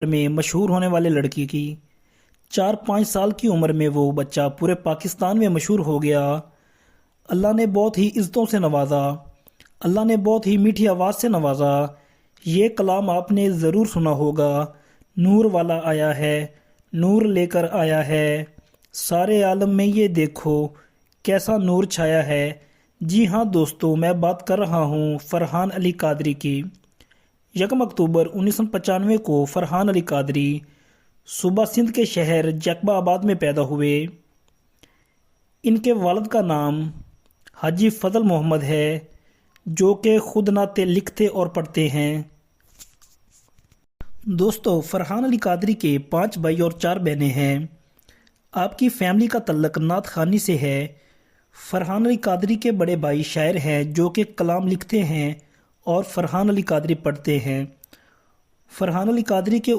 میں مشہور ہونے والے لڑکی کی 4-5 سال کی عمر میں وہ بچہ پورے پاکستان میں مشہور ہو گیا۔ اللہ نے بہت ہی عزتوں سے نوازا، اللہ نے بہت ہی میٹھی آواز سے نوازا۔ یہ کلام آپ نے ضرور سنا ہوگا، نور والا آیا ہے، نور لے کر آیا ہے، سارے عالم میں یہ دیکھو کیسا نور چھایا ہے۔ جی ہاں دوستو، میں بات کر رہا ہوں فرحان علی قادری کی۔ 1 اکتوبر 1995 کو فرحان علی قادری صوبہ سندھ کے شہر جیکبا آباد میں پیدا ہوئے۔ ان کے والد کا نام حاجی فضل محمد ہے، جو کہ خود نعت لکھتے اور پڑھتے ہیں۔ دوستو، فرحان علی قادری کے 5 بھائی اور 4 بہنیں ہیں۔ آپ کی فیملی کا تعلق نعت خوانی سے ہے۔ فرحان علی قادری کے بڑے بھائی شاعر ہیں جو کہ کلام لکھتے ہیں اور فرحان علی قادری پڑھتے ہیں۔ فرحان علی قادری کے